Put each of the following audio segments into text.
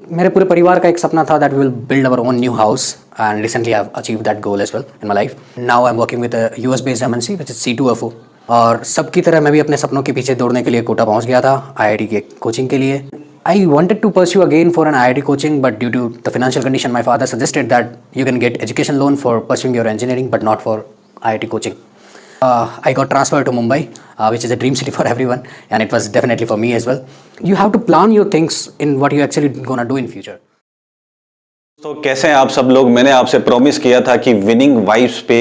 मेरे पूरे परिवार का एक सपना था that we will build our own new house and recently I have achieved that goal as well in my life. Now I am working with a US based MNC which is C2FO. और सबकी तरह मैं भी अपने सपनों के पीछे दौड़ने के लिए कोटा पहुंच गया था आईआईटी के कोचिंग के लिए. I wanted to pursue again for an IIT coaching, but due to the financial condition, my father suggested that you can get education loan for pursuing your engineering, but not for IIT coaching. I got transferred to Mumbai, which is a dream city for everyone, and it was definitely for me as well. You have to plan your things in what you actually gonna do in future. तो कैसे हैं आप सब लोग। मैंने आपसे promise किया था कि विनिंग वाइब्स पे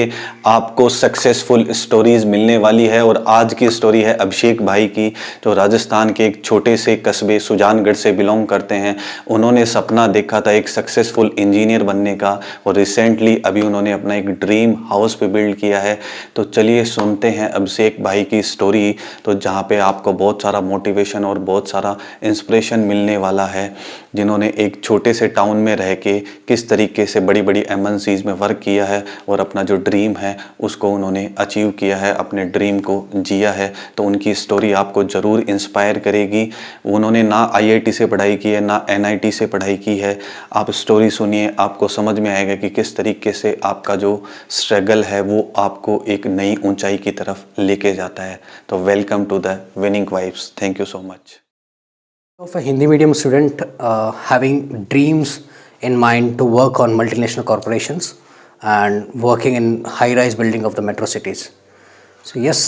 आपको सक्सेसफुल स्टोरीज मिलने वाली है और आज की स्टोरी है अभिषेक भाई की, जो राजस्थान के एक छोटे से कस्बे सुजानगढ़ से बिलोंग करते हैं। उन्होंने सपना देखा था एक सक्सेसफुल इंजीनियर बनने का और रिसेंटली अभी उन्होंने अपना एक ड्रीम हाउस पे बिल्ड किया है। तो चलिए सुनते हैं अभिषेक भाई की स्टोरी, तो जहाँ पे आपको बहुत सारा मोटिवेशन और बहुत सारा इंस्पिरेशन मिलने वाला है, जिन्होंने एक छोटे से टाउन में रह के किस तरीके से बड़ी बड़ी एमएनसीज में वर्क किया है और अपना जो ड्रीम है उसको उन्होंने अचीव किया है, अपने ड्रीम को जिया है। तो उनकी स्टोरी आपको ज़रूर इंस्पायर करेगी। उन्होंने ना आईआईटी से पढ़ाई की है ना एनआईटी से पढ़ाई की है। आप स्टोरी सुनिए, आपको समझ में आएगा कि किस तरीके से आपका जो स्ट्रगल है वो आपको एक नई ऊंचाई की तरफ लेके जाता है। तो welcome to the winning vibes. Thank you so much. Of a Hindi medium student having dreams in mind to work on multinational corporations and working in high-rise building of the metro cities. So yes,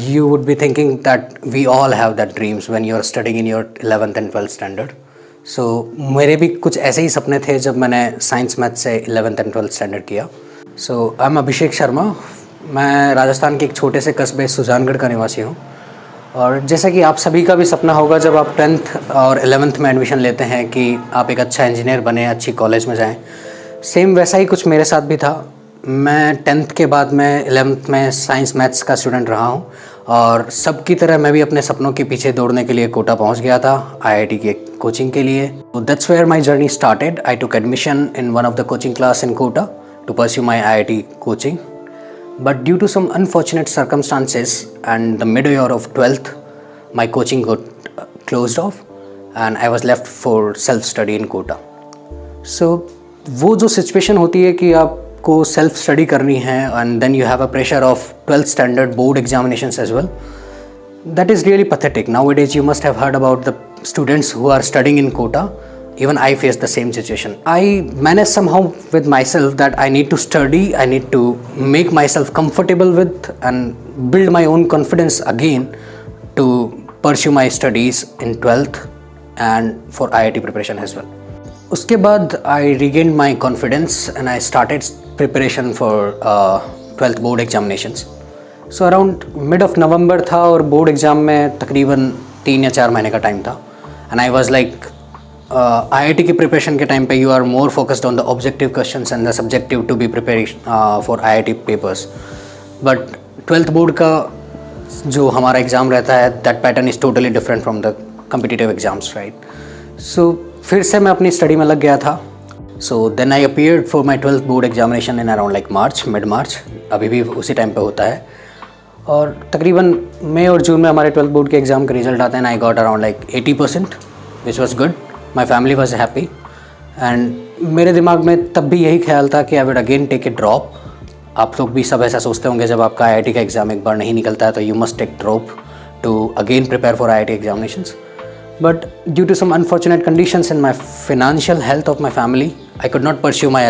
you would be thinking that we all have that dreams when you are studying in your 11th and 12th standard. So मेरे भी कुछ ऐसे ही सपने थे जब मैंने science math से 11th and 12th standard किया. So I am Abhishek Sharma. मैं राजस्थान के एक छोटे से कस्बे सुजानगढ़ का निवासी हूँ. और जैसा कि आप सभी का भी सपना होगा जब आप 10th और 11th में एडमिशन लेते हैं कि आप एक अच्छा इंजीनियर बने, अच्छी कॉलेज में जाएं. सेम वैसा ही कुछ मेरे साथ भी था. मैं 10th के बाद में 11th में साइंस मैथ्स का स्टूडेंट रहा हूं और सबकी तरह मैं भी अपने सपनों के पीछे दौड़ने के लिए कोटा पहुंच गया था आईआईटी के कोचिंग के लिए. That's where my journey started. I took admission in one of the coaching class in Kota to pursue my IIT coaching. But due to some unfortunate circumstances and the mid-year of 12th, my coaching got closed off and I was left for self-study in Kota. So वो जो situation होती है कि आपको self study करनी है and then you have a pressure of 12th standard board examinations as well, that is really pathetic. Nowadays you must have heard about the students who are studying in Kota. Even I faced the same situation. I managed somehow with myself that I need to study, I need to make myself comfortable with and build my own confidence again to pursue my studies in 12th and for IIT preparation as well. उसके बाद I regained my confidence and I started preparation for 12th board examinations. So around mid of November था और board exam में तकरीबन 3 या 4 महीने का time था and I was like IIT की प्रिपरेशन के टाइम पे you are more focused on the objective questions and the subjective to be prepare for IIT papers. But 12th board का जो हमारा एग्ज़ाम रहता है that pattern is totally different from the competitive exams, right. So फिर से मैं अपनी स्टडी में लग गया था. So then I appeared for my 12th board examination in around like March, mid March. अभी भी उसी टाइम पे होता है और तकरीबन मई और जून में हमारे 12th बोर्ड के एग्ज़ाम के रिजल्ट आते हैं. I got around like 80%, which was good. My family was happy and मेरे दिमाग में तब भी यही ख्याल था कि I would again take a drop. आप लोग भी सब ऐसा सोचते होंगे जब आपका IIT का एग्ज़ाम एक बार नहीं निकलता है तो you must take drop to again prepare for IIT examinations. But due to some unfortunate conditions in my financial health of my family, I could not pursue my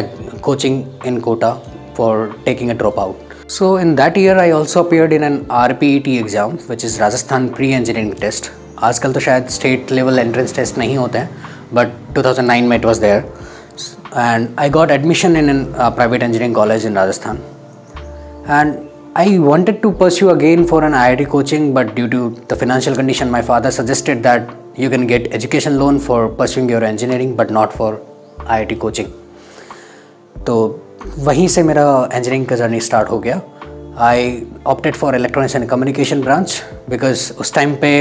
coaching in Kota for taking a dropout. So in that year I also appeared in an RPET exam which is Rajasthan Pre-Engineering Test. आजकल तो शायद state level entrance test नहीं होते हैं but 2009 में it was there and I got admission in private engineering college in Rajasthan and I wanted to pursue again for an IIT coaching, but due to the financial condition, my father suggested that you can get education loan for pursuing your engineering, but not for IIT coaching. तो वहीं से मेरा engineering का journey start हो गया. I opted for electronics and communication branch because उस time पे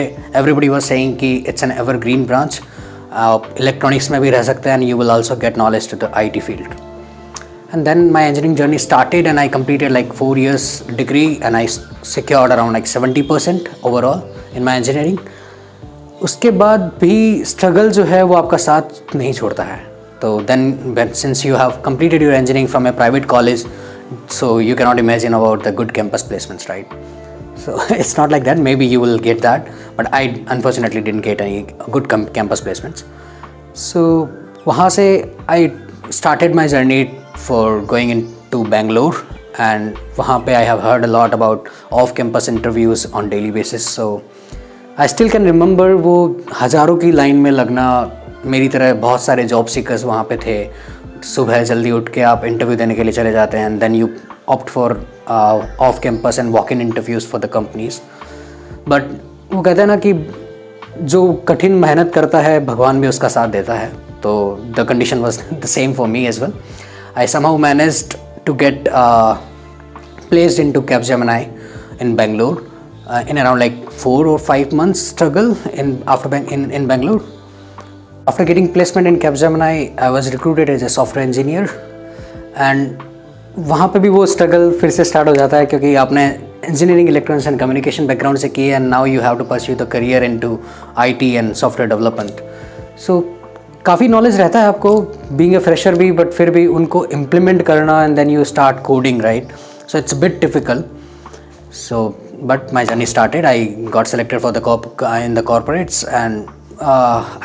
everybody was saying कि it's an evergreen branch. आप electronics में भी रह सकते हैं and you will also get knowledge to the IT field. And then my engineering journey started and I completed like 4 years degree and I secured around like 70% overall in my engineering. उसके बाद भी struggle जो है वो आपका साथ नहीं छोड़ता है. तो then since you have completed your engineering from a private college, so you cannot imagine about the good campus placements, right? So it's not like that. Maybe you will get that, but I unfortunately didn't get any good campus placements. So वहाँ से I started my journey for going into Bangalore, and वहाँ पे I have heard a lot about off-campus interviews on daily basis. So I still can remember वो हज़ारों की line में लगना. मेरी तरह बहुत सारे जॉब सीकर्स वहाँ पे थे. सुबह जल्दी उठ के आप इंटरव्यू देने के लिए चले जाते हैं, and then you opt for off campus and walk in interviews for the companies. But वो कहते हैं ना कि जो कठिन मेहनत करता है भगवान भी उसका साथ देता है. तो the condition was the same for me as well. I somehow managed to get placed in to Capgemini in Bangalore in around like 4 or 5 months struggle in Bangalore. After getting placement in Capgemini, I was recruited as a software engineer, and वहाँ पे भी वो struggle फिर से start हो जाता है क्योंकि आपने engineering electronics and communication background से की, and now you have to pursue the career into IT and software development. So काफ़ी नॉलेज रहता है आपको बीइंग अ फ्रेशर भी, बट फिर भी उनको इम्प्लीमेंट करना, and then you start coding, right? So it's bit difficult. So but my journey started. I got selected for the in the corporates, and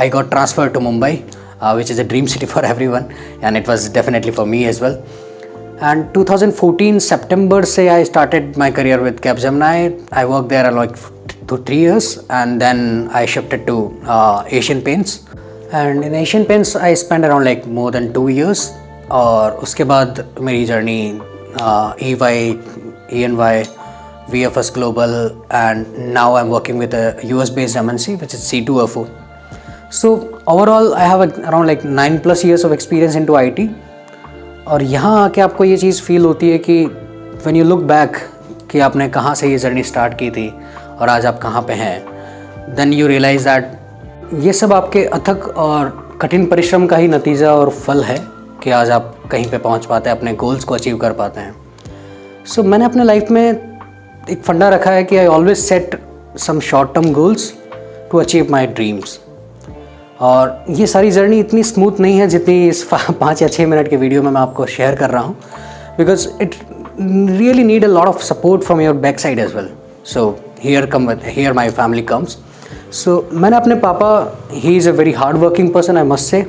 I got transferred to Mumbai, which is a dream city for everyone, and it was definitely for me as well. And 2014 September say I started my career with Capgemini. I worked there like 2-3 years, and then I shifted to Asian Paints, and in Asian Paints I spent around like more than 2 years. और उसके बाद मेरी journey EY, ENY, VFS Global, and now I'm working with a US-based MNC, which is C2FO. So overall, I have around like 9+ years of experience into IT. और यहाँ आके आपको ये चीज़ feel होती है कि when you look back कि आपने कहाँ से ये जर्नी स्टार्ट की थी और आज आप कहाँ पे हैं, then you realize that ये सब आपके अथक और कठिन परिश्रम का ही नतीजा और फल है कि आज आप कहीं पे पहुँच पाते हैं, अपने गोल्स को अचीव कर पाते हैं. So मैंने अपने लाइफ में एक फंडा रखा है कि I always set some short term goals to achieve my dreams. और ये सारी जर्नी इतनी स्मूथ नहीं है जितनी इस 5 या 6 मिनट के वीडियो में मैं आपको शेयर कर रहा हूँ, because it really need a lot of support from your back side as well. So here my family comes. So मैंने अपने पापा, he is a very hard working person, I must say,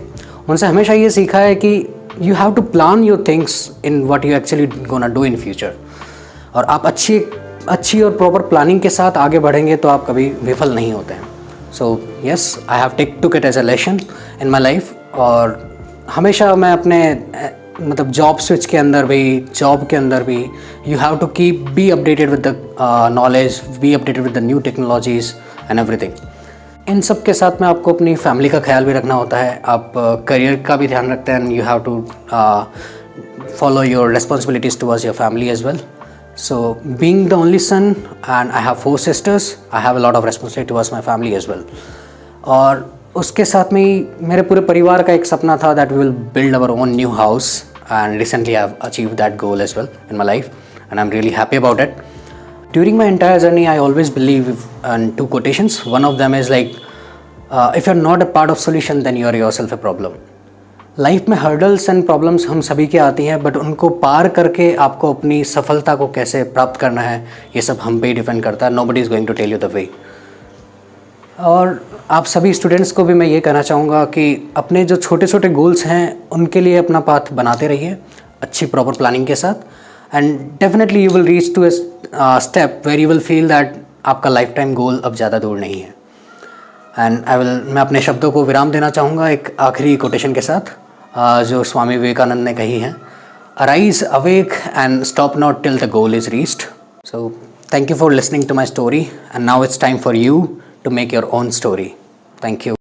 उनसे हमेशा ये सीखा है कि you have to plan your things in what you actually gonna do in future. और आप अच्छी और प्रॉपर प्लानिंग के साथ आगे बढ़ेंगे तो आप कभी विफल नहीं होते हैं. So yes, I have took it as a lesson in my life. और हमेशा मैं अपने मतलब जॉब स्विच के अंदर भी, जॉब के अंदर भी, you have to be updated with the knowledge, be updated with the new technologies and everything. इन सब के साथ में आपको अपनी फैमिली का ख्याल भी रखना होता है, आप करियर का भी ध्यान रखते हैं, and you have to follow your responsibilities towards your family as well. So being the only son, and I have 4 sisters, I have a lot of responsibility towards my family as well. और उसके साथ में ही मेरे पूरे परिवार का एक सपना था that we will build our own new house, and recently I have achieved that goal as well in my life, and I'm really happy about it. During my entire journey, I always believe in 2 quotations. One of them is like, if you're not a part of solution, then you are yourself a problem. Life में hurdles and problems हम सभी के आती हैं, but उनको पार करके आपको अपनी सफलता को कैसे प्राप्त करना है, ये सब हम पे ही डिपेंड करता है. Nobody is going to tell you the way. और आप सभी स्टूडेंट्स को भी मैं ये कहना चाहूँगा कि अपने जो छोटे छोटे गोल्स हैं उनके लिए अपना पाथ बनाते रहिए अच्छी प्रॉपर प्लानिंग के साथ, and definitely you will reach to a step where you will feel that आपका लाइफ टाइम गोल अब ज़्यादा दूर नहीं है. एंड मैं अपने शब्दों को विराम देना चाहूँगा एक आखिरी कोटेशन के साथ जो स्वामी विवेकानंद ने कही है, arise awake and stop not till the goal is reached. So thank you for listening to my story, and now it's time for you to make your own story. Thank you.